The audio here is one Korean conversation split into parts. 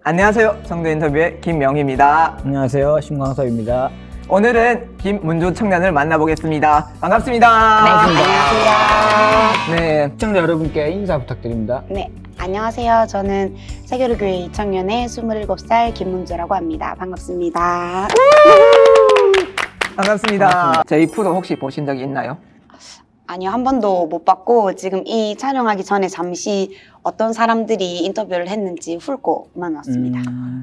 안녕하세요. 성도 인터뷰의 김명희입니다. 안녕하세요. 심광섭입니다. 오늘은 김문주 청년을 만나보겠습니다. 반갑습니다. 안녕하세요. 네. 시청자 여러분께 인사 부탁드립니다. 네, 안녕하세요. 저는 세계로교회 이청년의 27살 김문주라고 합니다. 반갑습니다. 반갑습니다. 저희 프로 혹시 보신 적이 있나요? 아니요, 한 번도 못 봤고 지금 이 촬영하기 전에 잠시 어떤 사람들이 인터뷰를 했는지 훑고만 왔습니다.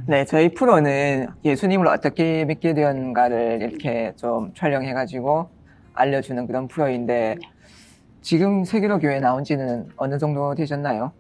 네, 저희 프로는 예수님을 어떻게 믿게 되었는가를 이렇게 좀 촬영해가지고 알려주는 그런 프로인데 지금 세계로 교회 나온 지는 어느 정도 되셨나요?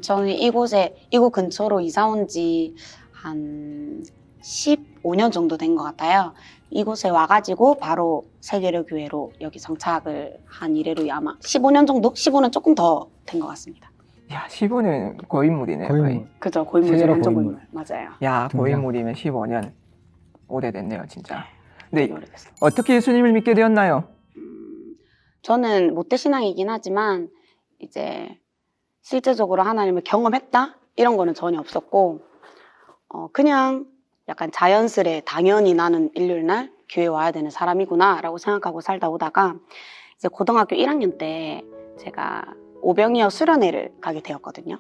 저는 이곳 근처로 이사 온 지 한 15년 정도 된 것 같아요. 이곳에 와가지고 바로 세계로교회로 여기 정착을 한 이래로 아마 15년 정도? 15년 조금 더 된 것 같습니다. 야, 15년 고인물이네요. 거의. 고인물. 그죠, 고인물이죠. 세계로 완전 고인물. 고인물. 맞아요. 야, 등장. 고인물이면 15년. 오래됐네요, 진짜. 네, 되게 오래됐어요. 어떻게 예수님을 믿게 되었나요? 저는 모태신앙이긴 하지만 이제 실제적으로 하나님을 경험했다? 이런 거는 전혀 없었고 그냥 약간 자연스레 당연히 나는 일요일날 교회 와야 되는 사람이구나 라고 생각하고 살다 오다가 이제 고등학교 1학년 때 제가 오병이어 수련회를 가게 되었거든요.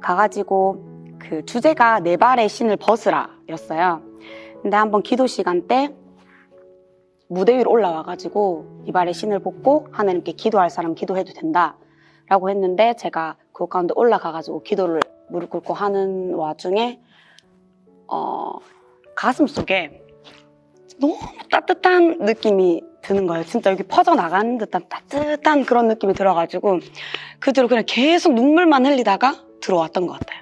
가가지고 그 주제가 내 발의 신을 벗으라 였어요. 근데 한번 기도 시간 때 무대 위로 올라와가지고 이 발의 신을 벗고 하나님께 기도할 사람 기도해도 된다 라고 했는데 제가 그 가운데 올라가가지고 기도를 무릎 꿇고 하는 와중에 가슴 속에 너무 따뜻한 느낌이 드는 거예요. 진짜 여기 퍼져나가는 듯한 따뜻한 그런 느낌이 들어가지고 그 뒤로 그냥 계속 눈물만 흘리다가 들어왔던 것 같아요.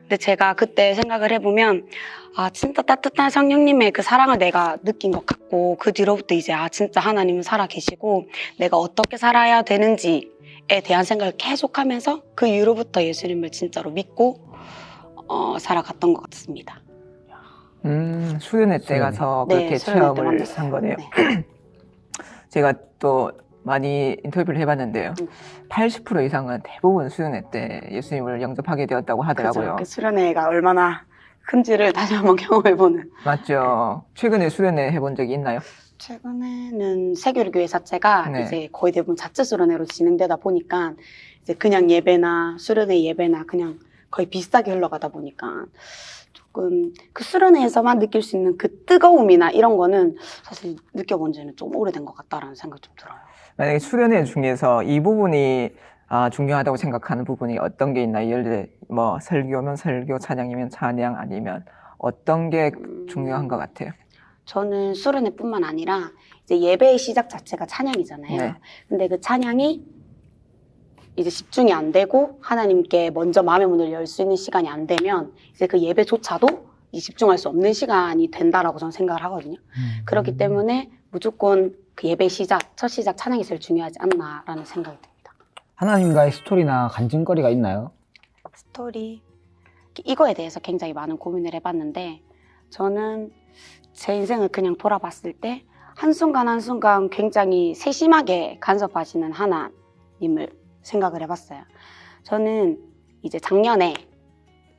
근데 제가 그때 생각을 해보면 진짜 따뜻한 성령님의 그 사랑을 내가 느낀 것 같고 그 뒤로부터 이제 진짜 하나님은 살아계시고 내가 어떻게 살아야 되는지에 대한 생각을 계속하면서 그 이후로부터 예수님을 진짜로 믿고 살아갔던 것 같습니다. 수련회 때 가서 그렇게 수련회 때 체험을 만났어요. 한 거네요. 네. 제가 또 많이 인터뷰를 해봤는데요. 80% 이상은 대부분 수련회 때 예수님을 영접하게 되었다고 하더라고요. 그죠. 그 수련회가 얼마나 큰지를 다시 한번 경험해보는. 맞죠? 최근에 수련회 해본 적이 있나요? 최근에는 세계로교회 자체가 네. 이제 거의 대부분 자체 수련회로 진행되다 보니까 이제 그냥 예배나 수련회 예배나 그냥 거의 비슷하게 흘러가다 보니까 조금 그 수련회에서만 느낄 수 있는 그 뜨거움이나 이런 거는 사실 느껴본 지는 좀 오래된 것 같다라는 생각이 좀 들어요. 만약에 수련회 중에서 이 부분이 중요하다고 생각하는 부분이 어떤 게 있나요? 예를 들어 뭐 설교면 설교, 찬양이면 찬양 아니면 어떤 게 중요한 것 같아요? 저는 수련회뿐만 아니라 이제 예배의 시작 자체가 찬양이잖아요. 네. 근데 그 찬양이 이제 집중이 안 되고 하나님께 먼저 마음의 문을 열 수 있는 시간이 안 되면 이제 그 예배조차도 집중할 수 없는 시간이 된다라고 저는 생각을 하거든요. 그렇기 때문에 무조건 그 예배 시작, 첫 시작 찬양이 제일 중요하지 않나라는 생각이 듭니다. 하나님과의 스토리나 간증거리가 있나요? 스토리, 이거에 대해서 굉장히 많은 고민을 해봤는데 저는 제 인생을 그냥 돌아봤을 때 한순간 한순간 굉장히 세심하게 간섭하시는 하나님을 생각을 해봤어요. 저는 이제 작년에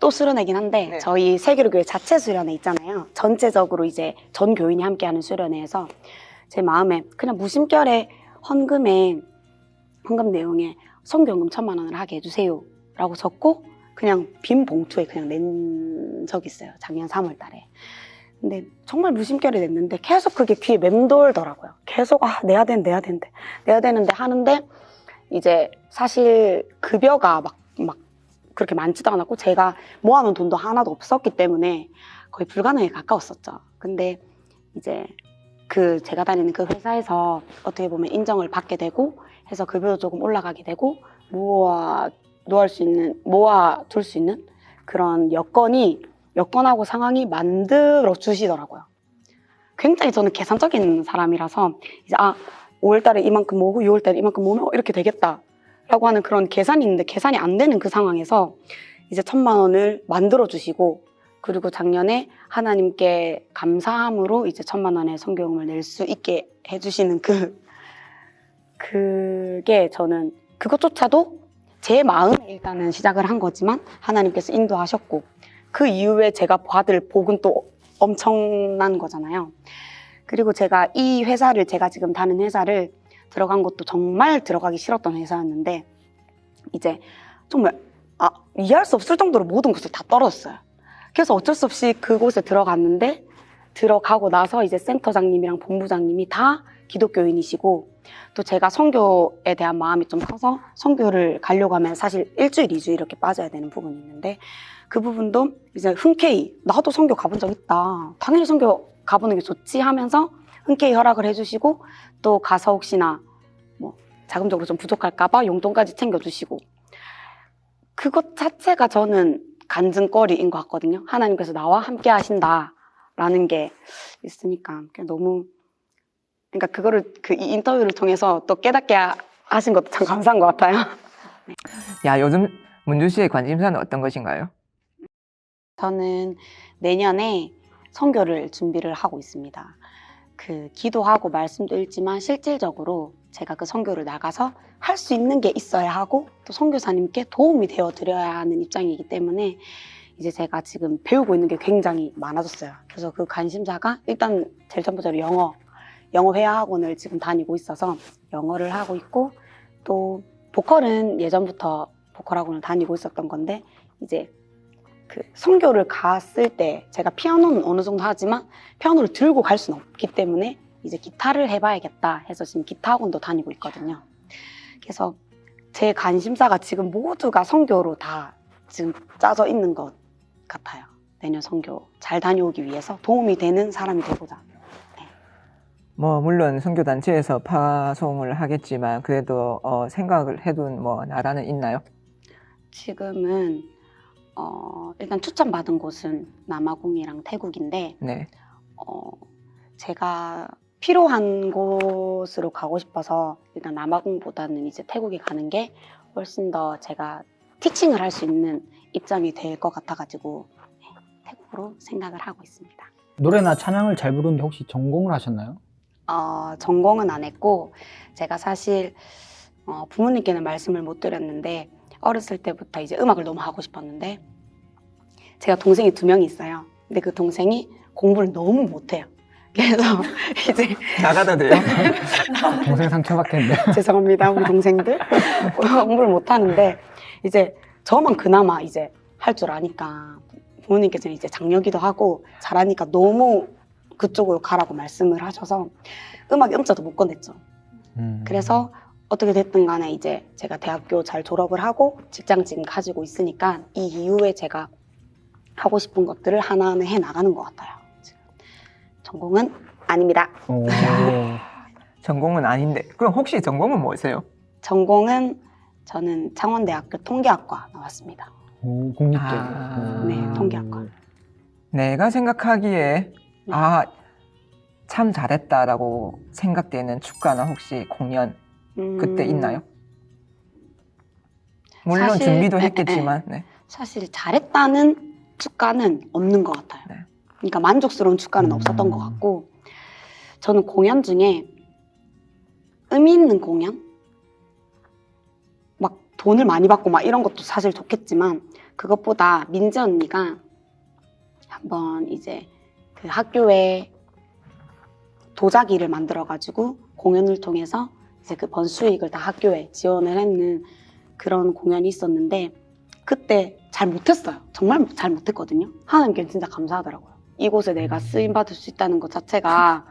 또 수련회긴 한데 네. 저희 저희 세계로교회 자체 수련회 있잖아요. 전체적으로 이제 전 교인이 함께하는 수련회에서 제 마음에 그냥 무심결에 헌금 내용에 선교연금 1,000만 원을 하게 해주세요 라고 적고 그냥 빈 봉투에 그냥 낸 적이 있어요. 작년 3월 달에. 근데 정말 무심결에 냈는데 계속 그게 귀에 맴돌더라고요. 계속 내야 되는데 하는데 이제 사실 급여가 막 그렇게 많지도 않았고 제가 모아놓은 돈도 하나도 없었기 때문에 거의 불가능에 가까웠었죠. 근데 이제 제가 다니는 그 회사에서 어떻게 보면 인정을 받게 되고 해서 급여도 조금 올라가게 되고 모아둘 수 있는 그런 여건하고 상황이 만들어 주시더라고요. 굉장히 저는 계산적인 사람이라서 이제 5월달에 이만큼 모으고 6월달에 이만큼 모으면 이렇게 되겠다라고 하는 그런 계산이 있는데 계산이 안 되는 그 상황에서 이제 1,000만 원을 만들어 주시고 그리고 작년에 하나님께 감사함으로 이제 1,000만 원의 선교금을 낼 수 있게 해주시는 그게 저는 그것조차도 제 마음에 일단은 시작을 한 거지만 하나님께서 인도하셨고 그 이후에 제가 받을 복은 또 엄청난 거잖아요. 그리고 제가 이 회사를, 제가 지금 다니는 회사를 들어간 것도 정말 들어가기 싫었던 회사였는데 이제 정말 이해할 수 없을 정도로 모든 것을 다 떨어졌어요. 그래서 어쩔 수 없이 그곳에 들어갔는데 들어가고 나서 이제 센터장님이랑 본부장님이 다 기독교인이시고 또 제가 선교에 대한 마음이 좀 커서 선교를 가려고 하면 사실 1주일, 2주일 이렇게 빠져야 되는 부분이 있는데 그 부분도 이제 흔쾌히 나도 선교 가본 적 있다. 당연히 선교 가보는 게 좋지 하면서 흔쾌히 허락을 해주시고 또 가서 혹시나 뭐 자금적으로 좀 부족할까봐 용돈까지 챙겨주시고 그것 자체가 저는 간증거리인 것 같거든요. 하나님께서 나와 함께 하신다라는 게 있으니까 너무 그러니까 그거를 이 인터뷰를 통해서 또 깨닫게 하신 것도 참 감사한 것 같아요. 야, 요즘 문주 씨의 관심사는 어떤 것인가요? 저는 내년에 선교를 준비를 하고 있습니다. 기도하고 말씀도 읽지만 실질적으로 제가 그 선교를 나가서 할 수 있는 게 있어야 하고 또 선교사님께 도움이 되어 드려야 하는 입장이기 때문에 이제 제가 지금 배우고 있는 게 굉장히 많아졌어요. 그래서 그 관심사가 일단 제일 첫 번째로 영어 회화 학원을 지금 다니고 있어서 영어를 하고 있고 또 보컬은 예전부터 보컬 학원을 다니고 있었던 건데 이제 선교를 갔을 때 제가 피아노는 어느 정도 하지만 피아노를 들고 갈 수는 없기 때문에 이제 기타를 해봐야겠다 해서 지금 기타 학원도 다니고 있거든요. 그래서 제 관심사가 지금 모두가 선교로 다 지금 짜져 있는 것 같아요. 내년 선교 잘 다녀오기 위해서 도움이 되는 사람이 되고자. 뭐 물론 선교단체에서 파송을 하겠지만 그래도 생각을 해둔 뭐 나라는 있나요? 지금은 일단 추천받은 곳은 남아공이랑 태국인데 네. 제가 필요한 곳으로 가고 싶어서 일단 남아공보다는 이제 태국에 가는 게 훨씬 더 제가 티칭을 할 수 있는 입장이 될 것 같아가지고 태국으로 생각을 하고 있습니다. 노래나 찬양을 잘 부르는데 혹시 전공을 하셨나요? 전공은 안 했고 제가 사실 부모님께는 말씀을 못 드렸는데 어렸을 때부터 이제 음악을 너무 하고 싶었는데 제가 동생이 2명이 있어요. 근데 그 동생이 공부를 너무 못해요. 그래서 이제 나가도 돼요? 동생 상처받겠는데. 죄송합니다 우리 동생들 공부를 못하는데 이제 저만 그나마 이제 할 줄 아니까 부모님께서는 이제 장려기도 하고 잘하니까 너무 그쪽으로 가라고 말씀을 하셔서 음악 음자도 못 꺼냈죠. 그래서 어떻게 됐든 간에 이제 제가 대학교 잘 졸업을 하고 직장 지금 가지고 있으니까 이 이후에 제가 하고 싶은 것들을 하나하나 해 나가는 것 같아요. 지금. 전공은 아닙니다. 오. 전공은 아닌데 그럼 혹시 전공은 뭐세요? 전공은 저는 창원대학교 통계학과 나왔습니다. 오, 국립대. 네, 통계학과. 내가 생각하기에 참 잘했다라고 생각되는 축가나 혹시 공연 그때 있나요? 물론 사실, 준비도 했겠지만 네. 사실 잘했다는 축가는 없는 것 같아요. 네. 그러니까 만족스러운 축가는 없었던 것 같고 저는 공연 중에 의미 있는 공연? 막 돈을 많이 받고 막 이런 것도 사실 좋겠지만 그것보다 민재 언니가 한번 이제 그 학교에 도자기를 만들어가지고 공연을 통해서 이제 그 번수익을 다 학교에 지원을 했는 그런 공연이 있었는데 그때 잘 못했어요. 정말 잘 못했거든요. 하나님께 진짜 감사하더라고요. 이곳에 내가 쓰임받을 수 있다는 것 자체가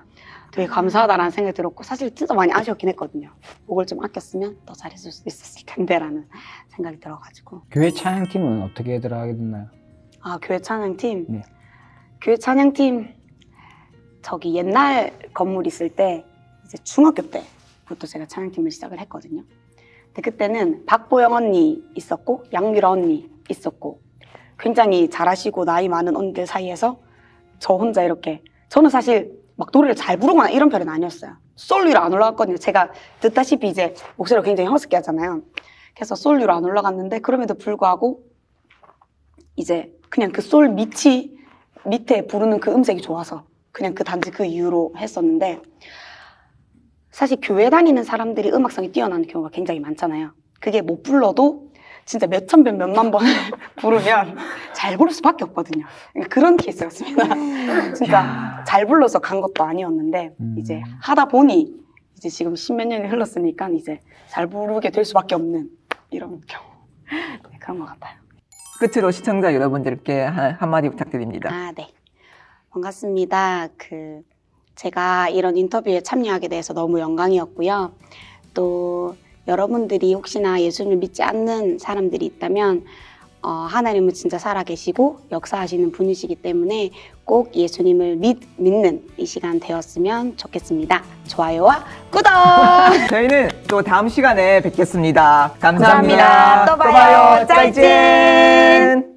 되게 감사하다라는 생각이 들었고 사실 진짜 많이 아쉬웠긴 했거든요. 목을 좀 아꼈으면 더 잘했을 수 있었을 텐데 라는 생각이 들어가지고. 교회 찬양팀은 어떻게 들어가게 됐나요? 교회 찬양팀? 네. 교회 찬양팀 저기 옛날 건물 있을 때 이제 중학교 때부터 제가 찬양팀을 시작을 했거든요. 근데 그때는 박보영 언니 있었고 양미라 언니 있었고 굉장히 잘하시고 나이 많은 언니들 사이에서 저 혼자 이렇게 저는 사실 막 노래를 잘 부르거나 이런 편은 아니었어요. 솔 위로 안 올라갔거든요. 제가 듣다시피 이제 목소리가 굉장히 허스키 하잖아요. 그래서 솔 위로 안 올라갔는데 그럼에도 불구하고 이제 그냥 그 솔 밑에 부르는 그 음색이 좋아서 그냥 단지 그 이유로 했었는데 사실 교회 다니는 사람들이 음악성이 뛰어나는 경우가 굉장히 많잖아요. 그게 못 불러도 진짜 몇천 번, 몇만 번을 부르면 잘 부를 수밖에 없거든요. 그러니까 그런 케이스였습니다. 진짜 잘 불러서 간 것도 아니었는데 이제 하다 보니 이제 지금 십몇 년이 흘렀으니까 이제 잘 부르게 될 수밖에 없는 이런 경우. 네, 그런 것 같아요. 끝으로 시청자 여러분들께 한마디 부탁드립니다. 아, 네. 반갑습니다. 제가 이런 인터뷰에 참여하게 돼서 너무 영광이었고요. 또 여러분들이 혹시나 예수님을 믿지 않는 사람들이 있다면 하나님은 진짜 살아계시고 역사하시는 분이시기 때문에 꼭 예수님을 믿는 이 시간 되었으면 좋겠습니다. 좋아요와 구독! 저희는 또 다음 시간에 뵙겠습니다. 감사합니다. 또 봐요. 짜이찐!